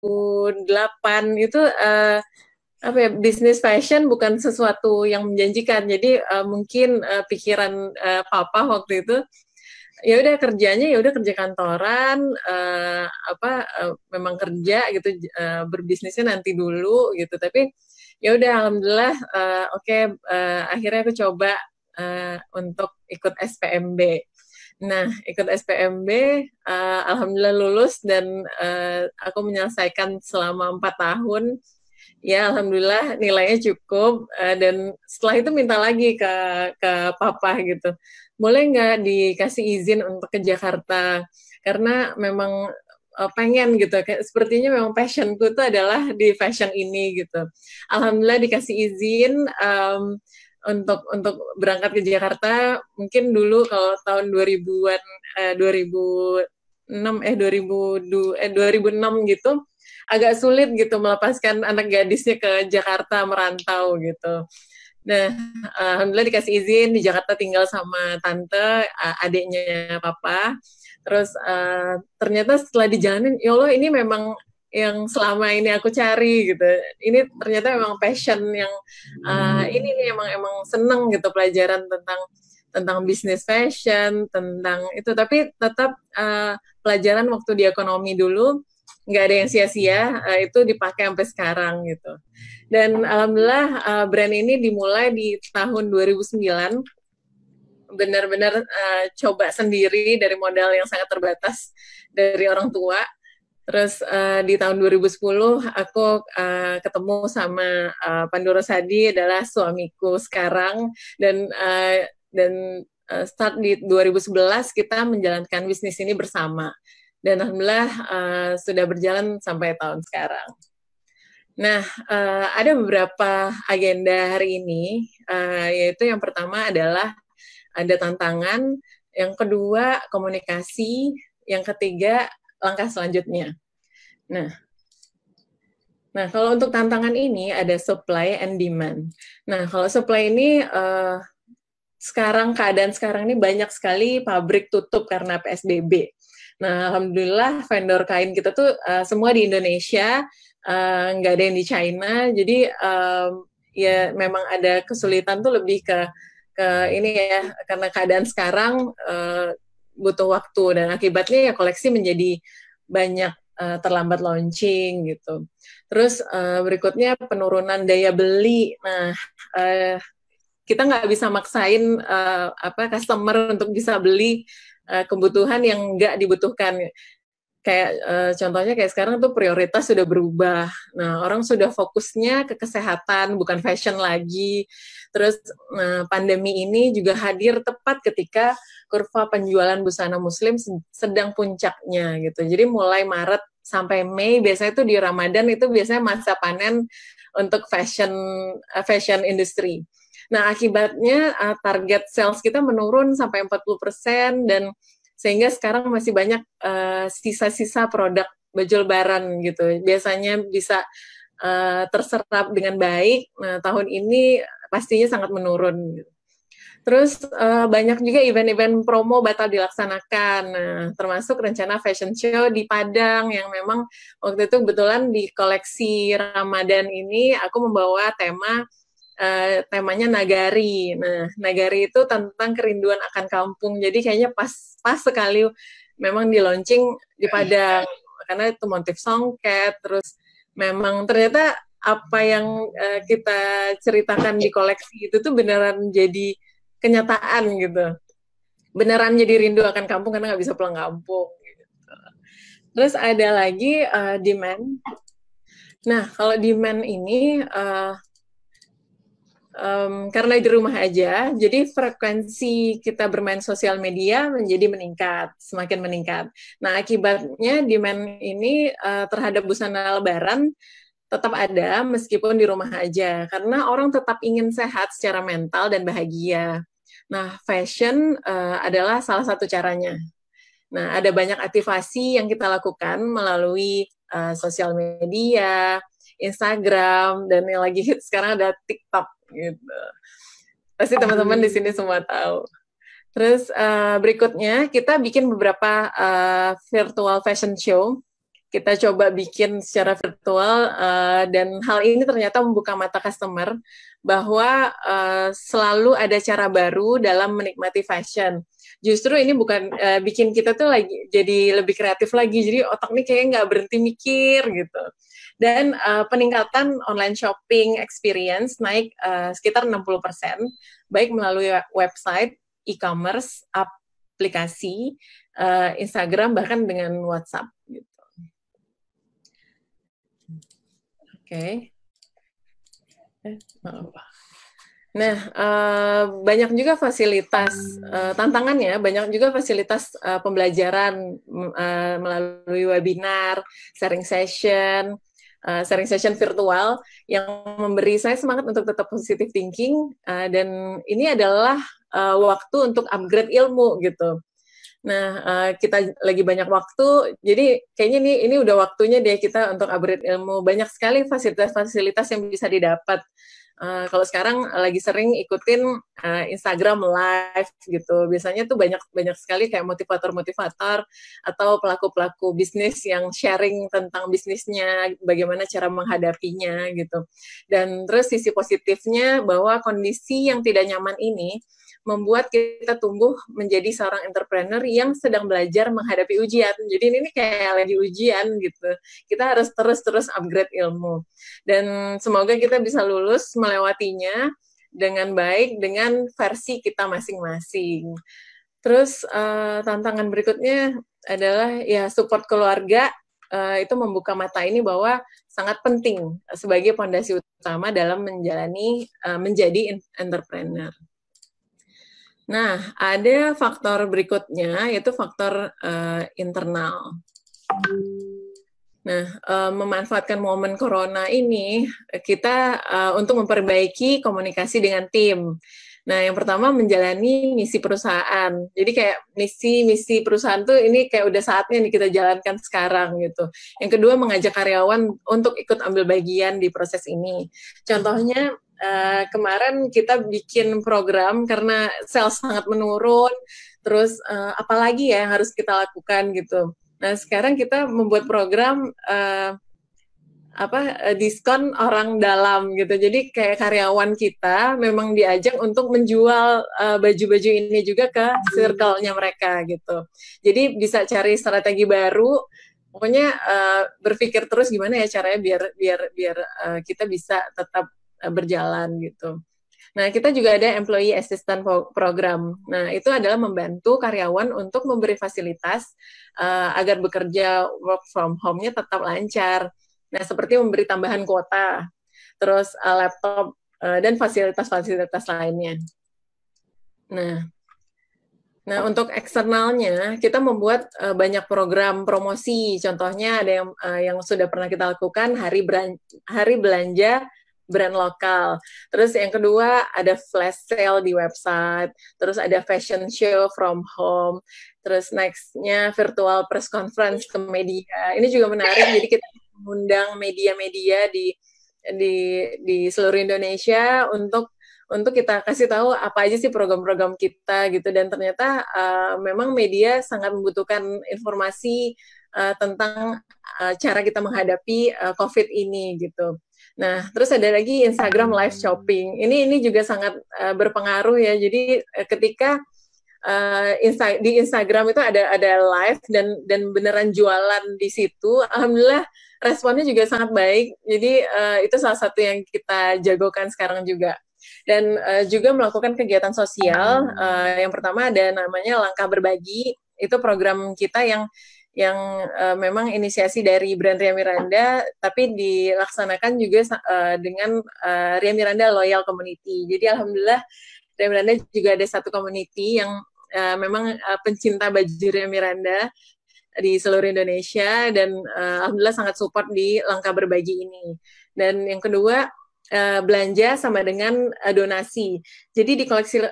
2008 itu apa ya, bisnis fashion bukan sesuatu yang menjanjikan. Jadi mungkin pikiran papa waktu itu ya udah kerjanya ya udah kerja kantoran, memang kerja gitu, berbisnisnya nanti dulu gitu. Tapi ya udah alhamdulillah, oke, akhirnya aku coba untuk ikut SPMB. Nah, ikut SPMB, alhamdulillah lulus dan aku menyelesaikan selama 4 tahun. Ya, alhamdulillah nilainya cukup, dan setelah itu minta lagi ke papa gitu. Boleh nggak dikasih izin untuk ke Jakarta? Karena memang pengen gitu, kayak sepertinya memang passionku itu adalah di fashion ini gitu. Alhamdulillah dikasih izin untuk berangkat ke Jakarta. Mungkin dulu kalau tahun 2000-an, 2006 2006 gitu, agak sulit gitu melepaskan anak gadisnya ke Jakarta merantau gitu. Nah, alhamdulillah dikasih izin di Jakarta, tinggal sama tante, adiknya papa. Terus ternyata setelah dijalanin, ya Allah ini memang yang selama ini aku cari gitu. Ini ternyata memang passion yang ini nih emang seneng gitu, pelajaran tentang bisnis fashion, tentang itu. Tapi tetap pelajaran waktu di ekonomi dulu nggak ada yang sia-sia, itu dipakai sampai sekarang gitu. Dan alhamdulillah brand ini dimulai di tahun 2009, benar-benar coba sendiri dari modal yang sangat terbatas dari orang tua. Terus di tahun 2010 aku ketemu sama Pandu Rosadi, adalah suamiku sekarang, dan start di 2011 kita menjalankan bisnis ini bersama. Dan alhamdulillah sudah berjalan sampai tahun sekarang. Nah, ada beberapa agenda hari ini, yaitu yang pertama adalah ada tantangan, yang kedua komunikasi, yang ketiga langkah selanjutnya. Nah, kalau untuk tantangan ini ada supply and demand. Nah, kalau supply ini keadaan sekarang ini banyak sekali pabrik tutup karena PSBB. Nah, alhamdulillah vendor kain kita tuh semua di Indonesia, nggak ada yang di China. Jadi ya memang ada kesulitan tuh lebih ke ini ya, karena keadaan sekarang butuh waktu, dan akibatnya ya koleksi menjadi banyak terlambat launching gitu. Terus berikutnya penurunan daya beli. Nah, kita nggak bisa maksain customer untuk bisa beli kebutuhan yang nggak dibutuhkan. Kayak contohnya kayak sekarang tuh prioritas sudah berubah. Nah, orang sudah fokusnya ke kesehatan, bukan fashion lagi. Terus pandemi ini juga hadir tepat ketika kurva penjualan busana muslim sedang puncaknya gitu. Jadi mulai Maret sampai Mei biasanya itu di Ramadan itu biasanya masa panen untuk fashion industry. Nah, akibatnya target sales kita menurun sampai 40%, dan sehingga sekarang masih banyak sisa-sisa produk baju lebaran gitu. Biasanya bisa terserap dengan baik. Nah, tahun ini pastinya sangat menurun. Terus banyak juga event-event promo batal dilaksanakan. Nah, termasuk rencana fashion show di Padang yang memang waktu itu kebetulan di koleksi Ramadan ini aku membawa temanya Nagari. Nah, Nagari itu tentang kerinduan akan kampung. Jadi kayaknya pas sekali memang di launching di Padang, karena itu motif songket. Terus memang ternyata apa yang kita ceritakan di koleksi itu tuh beneran jadi kenyataan gitu. Beneran jadi rindu akan kampung karena nggak bisa pulang kampung. Gitu. Terus ada lagi demand. Nah, kalau demand ini karena di rumah aja, jadi frekuensi kita bermain sosial media menjadi semakin meningkat. Nah, akibatnya demand ini terhadap busana lebaran tetap ada meskipun di rumah aja, karena orang tetap ingin sehat secara mental dan bahagia. Nah, fashion adalah salah satu caranya. Nah, ada banyak aktivasi yang kita lakukan melalui sosial media, Instagram, dan yang lagi hit sekarang ada TikTok gitu. Pasti teman-teman di sini semua tahu. Terus berikutnya kita bikin beberapa virtual fashion show. kita coba bikin secara virtual, dan hal ini ternyata membuka mata customer bahwa selalu ada cara baru dalam menikmati fashion. Justru ini bukan bikin kita tuh lagi jadi lebih kreatif lagi, jadi otak nih kayaknya nggak berhenti mikir gitu. Dan peningkatan online shopping experience naik sekitar 60%, baik melalui website, e-commerce, aplikasi, Instagram, bahkan dengan WhatsApp gitu. Oke. Nah, banyak juga fasilitas tantangannya, banyak juga fasilitas pembelajaran melalui webinar, sharing session virtual yang memberi saya semangat untuk tetap positive thinking, dan ini adalah waktu untuk upgrade ilmu gitu. Nah, kita lagi banyak waktu, jadi kayaknya ini udah waktunya deh kita untuk upgrade ilmu. Banyak sekali fasilitas-fasilitas yang bisa didapat. Kalau sekarang lagi sering ikutin Instagram Live gitu. Biasanya tuh banyak sekali kayak motivator-motivator atau pelaku-pelaku bisnis yang sharing tentang bisnisnya, bagaimana cara menghadapinya gitu. Dan terus sisi positifnya bahwa kondisi yang tidak nyaman ini membuat kita tumbuh menjadi seorang entrepreneur yang sedang belajar menghadapi ujian. Jadi ini kayak lagi ujian gitu. Kita harus terus upgrade ilmu. Dan semoga kita bisa lulus melewatinya dengan baik dengan versi kita masing-masing. Terus tantangan berikutnya adalah ya support keluarga, itu membuka mata ini bahwa sangat penting sebagai fondasi utama dalam menjadi entrepreneur. Nah, ada faktor berikutnya, yaitu faktor internal. Nah, memanfaatkan momen corona ini, kita untuk memperbaiki komunikasi dengan tim. Nah, yang pertama menjalani misi perusahaan. Jadi kayak misi perusahaan tuh ini kayak udah saatnya nih kita jalankan sekarang gitu. Yang kedua mengajak karyawan untuk ikut ambil bagian di proses ini. Contohnya kemarin kita bikin program karena sales sangat menurun, terus apalagi ya yang harus kita lakukan gitu. Nah, sekarang kita membuat program diskon orang dalam gitu. Jadi kayak karyawan kita memang diajak untuk menjual baju-baju ini juga ke circle-nya mereka gitu. Jadi bisa cari strategi baru. Pokoknya berpikir terus gimana ya caranya biar kita bisa tetap berjalan gitu. Nah, kita juga ada Employee Assistance Program. Nah, itu adalah membantu karyawan untuk memberi fasilitas agar bekerja work from home-nya tetap lancar. Nah, seperti memberi tambahan kuota, terus laptop, dan fasilitas-fasilitas lainnya. Nah, untuk eksternalnya, kita membuat banyak program promosi. Contohnya ada yang sudah pernah kita lakukan, hari belanja brand lokal. Terus yang kedua ada flash sale di website, terus ada fashion show from home, terus next-nya virtual press conference ke media. Ini juga menarik, jadi kita mengundang media-media di seluruh Indonesia untuk kita kasih tahu apa aja sih program-program kita gitu, dan ternyata memang media sangat membutuhkan informasi tentang cara kita menghadapi COVID ini gitu. Nah, terus ada lagi Instagram live shopping. Ini juga sangat berpengaruh ya. Jadi ketika di Instagram itu ada live dan beneran jualan di situ, alhamdulillah responnya juga sangat baik. Jadi itu salah satu yang kita jagokan sekarang juga. Dan juga melakukan kegiatan sosial. Yang pertama ada namanya Langkah Berbagi. Itu program kita yang memang inisiasi dari brand Ria Miranda, tapi dilaksanakan juga dengan Ria Miranda Loyal Community. Jadi alhamdulillah Ria Miranda juga ada satu community yang memang pencinta baju Ria Miranda di seluruh Indonesia, dan alhamdulillah sangat support di Langkah Berbagi ini. Dan yang kedua, belanja sama dengan donasi. Jadi di koleksi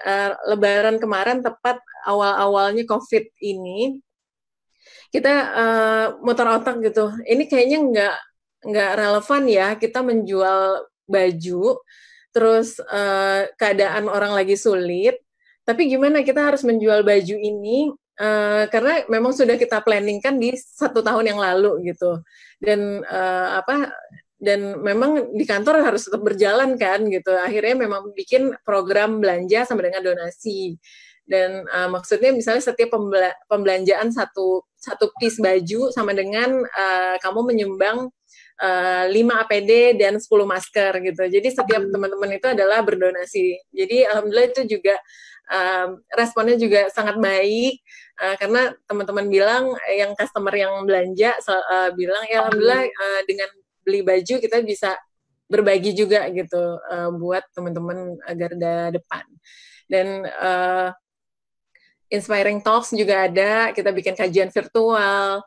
Lebaran kemarin, tepat awal-awalnya COVID ini, kita muter otak gitu. Ini kayaknya nggak relevan ya kita menjual baju, terus keadaan orang lagi sulit. Tapi gimana kita harus menjual baju ini karena memang sudah kita planning kan di 1 tahun yang lalu gitu, dan dan memang di kantor harus tetap berjalan kan gitu. Akhirnya memang bikin program belanja sama dengan donasi. Dan maksudnya misalnya setiap pembelanjaan satu piece baju sama dengan kamu menyumbang 5 APD dan 10 masker gitu. Jadi setiap teman-teman itu adalah berdonasi. Jadi alhamdulillah itu juga responnya juga sangat baik, karena teman-teman bilang, yang customer yang belanja bilang ya alhamdulillah dengan beli baju kita bisa berbagi juga gitu buat teman-teman garda depan. Dan inspiring talks juga ada, kita bikin kajian virtual,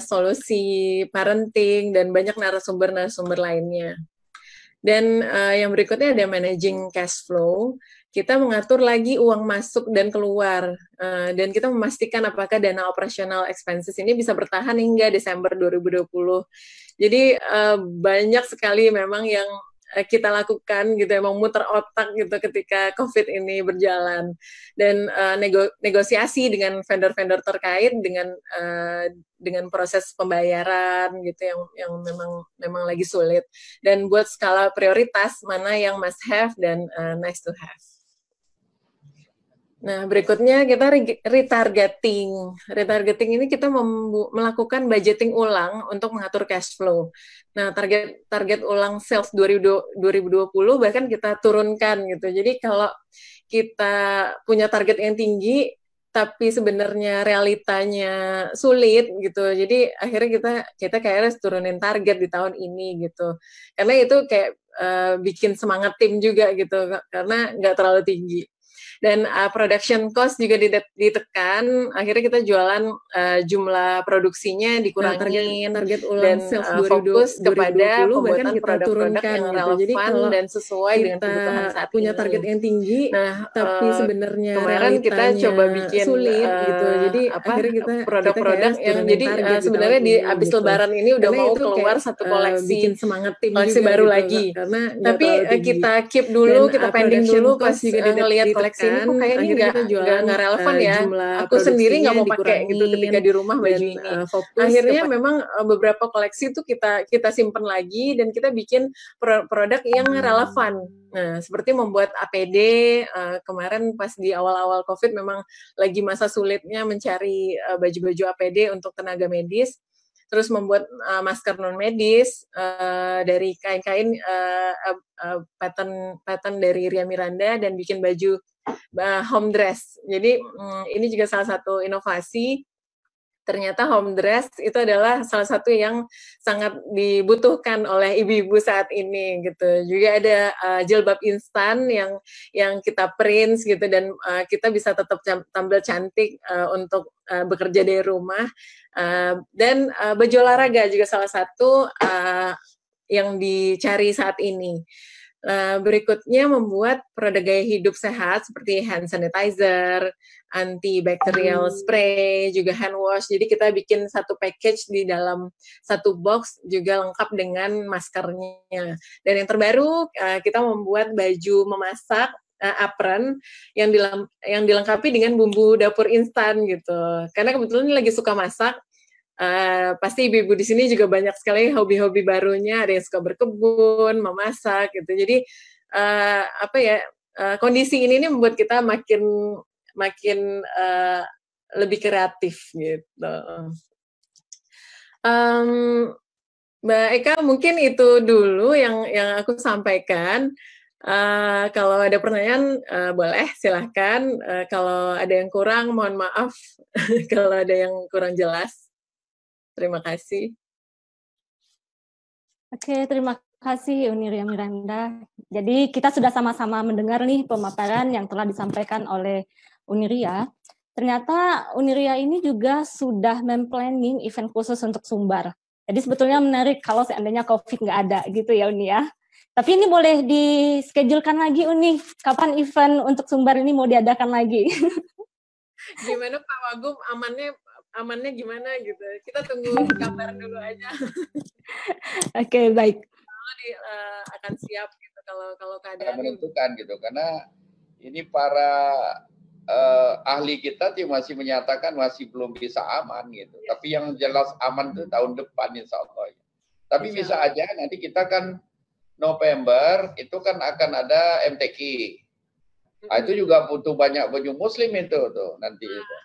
solusi parenting, dan banyak narasumber-narasumber lainnya. Dan yang berikutnya ada managing cash flow. Kita mengatur lagi uang masuk dan keluar, dan kita memastikan apakah dana operational expenses ini bisa bertahan hingga Desember 2020. Jadi banyak sekali memang yang kita lakukan gitu, emang muter otak gitu ketika COVID ini berjalan, dan negosiasi dengan vendor-vendor terkait dengan proses pembayaran gitu yang memang lagi sulit, dan buat skala prioritas mana yang must have dan nice to have. Nah, berikutnya kita retargeting. Retargeting ini kita melakukan budgeting ulang untuk mengatur cash flow. Nah, target ulang sales 2020 bahkan kita turunkan gitu. Jadi kalau kita punya target yang tinggi, tapi sebenarnya realitanya sulit gitu. Jadi akhirnya kita kayak harus turunin target di tahun ini gitu. Karena itu kayak bikin semangat tim juga gitu, karena nggak terlalu tinggi. Dan production cost juga ditekan, akhirnya kita jualan jumlah produksinya dikurangin, target ulang sales fokus kepada pembuatan produk-produk yang relevan dan sesuai dengan kebutuhan saat punya ini. Target yang tinggi, nah tapi sebenarnya kemarin kita coba bikin sulit gitu, jadi akhirnya kita produk-produk yang jadi sebenarnya di abis gitu. Lebaran ini udah mau keluar satu koleksi, bikin semangat tim koleksi baru gitu, lagi, karena tapi kita keep dulu, kita pending dulu pas ngelihat koleksi ini kok kayaknya nggak relevan ya. Aku sendiri nggak mau pakai gitu ketika di rumah baju ini. Akhirnya memang beberapa koleksi itu kita simpen lagi dan kita bikin produk yang relevan. Nah, seperti membuat APD, kemarin pas di awal-awal COVID memang lagi masa sulitnya mencari baju-baju APD untuk tenaga medis. Terus membuat masker non medis dari kain-kain pattern dari Ria Miranda, dan bikin baju home dress. Jadi ini juga salah satu inovasi. Ternyata home dress itu adalah salah satu yang sangat dibutuhkan oleh ibu-ibu saat ini gitu. Juga ada jilbab instan yang kita print gitu, dan kita bisa tetap tampil cantik untuk bekerja dari rumah. Dan baju olahraga juga salah satu yang dicari saat ini. Berikutnya membuat produk gaya hidup sehat seperti hand sanitizer, antibacterial spray, juga hand wash. Jadi kita bikin satu package di dalam satu box juga lengkap dengan maskernya. Dan yang terbaru kita membuat baju memasak apron yang dilengkapi dengan bumbu dapur instan gitu. Karena kebetulan ini lagi suka masak. Pasti ibu-ibu di sini juga banyak sekali hobi-hobi barunya, ada yang suka berkebun, memasak gitu. Jadi kondisi ini membuat kita makin lebih kreatif gitu. Mbak Eka, mungkin itu dulu yang aku sampaikan. Kalau ada pertanyaan boleh silahkan. Kalau ada yang kurang mohon maaf kalau ada yang kurang jelas. Terima kasih. Oke, terima kasih Uni Ria Miranda. Jadi kita sudah sama-sama mendengar nih pemaparan yang telah disampaikan oleh Uni Ria. Ternyata Uni Ria ini juga sudah memplanning event khusus untuk Sumbar. Jadi sebetulnya menarik kalau seandainya COVID nggak ada gitu ya Uni ya. Tapi ini boleh di-schedulekan lagi Uni, kapan event untuk Sumbar ini mau diadakan lagi? Gimana Pak Wagub, amannya gimana gitu. Kita tunggu kabar dulu aja. Oke, baik. Akan siap gitu kalau keadaan menentukan gitu, karena ini para ahli kita masih menyatakan masih belum bisa aman gitu. Tapi yang jelas aman itu tahun depan insya Allah. Tapi bisa aja nanti kita kan November itu kan akan ada MTQ. Nah, itu juga butuh banyak baju muslim itu tuh nanti itu.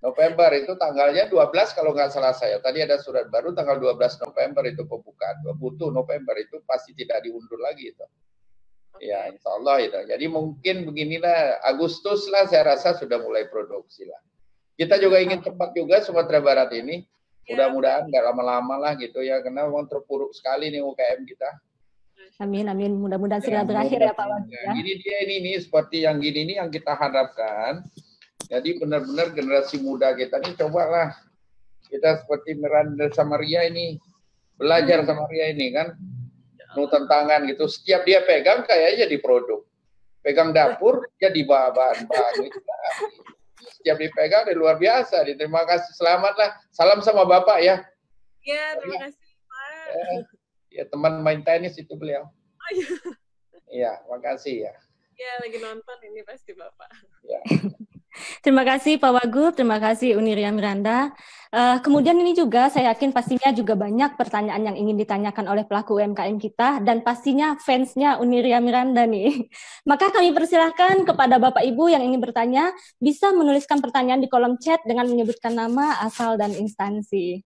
November itu tanggalnya 12 kalau nggak salah saya. Tadi ada surat baru tanggal 12 November itu pembukaan. Butuh November itu pasti tidak diundur lagi itu. Ya, insya Allah itu. Jadi mungkin beginilah Agustus lah saya rasa sudah mulai produksi lah. Kita juga ingin cepat juga Sumatera Barat ini. Mudah-mudahan nggak lama-lama lah gitu ya. Karena memang terpuruk sekali nih UKM kita. Amin, amin. Mudah-mudahan segera berakhir ya Pak Wagub. Ini dia ini seperti yang gini nih yang kita harapkan. Jadi benar-benar generasi muda kita ini cobalah kita seperti Miranda sama Ria ini belajar sama Ria ini kan nutan tangan gitu. Setiap dia pegang kayaknya jadi produk. Pegang dapur jadi bahan-bahan gitu. Setiap dipegang dia luar biasa. Terima kasih, selamatlah. Salam sama Bapak ya. Ya, terima kasih Pak. Ya, teman main tenis itu beliau. Iya, makasih ya. Ya, lagi nonton ini pasti Bapak. Ya. Terima kasih Pak Wagub, terima kasih Uniria Miranda. Kemudian ini juga saya yakin pastinya juga banyak pertanyaan yang ingin ditanyakan oleh pelaku UMKM kita dan pastinya fansnya Uniria Miranda nih. Maka kami persilahkan kepada Bapak Ibu yang ingin bertanya bisa menuliskan pertanyaan di kolom chat dengan menyebutkan nama, asal, dan instansi.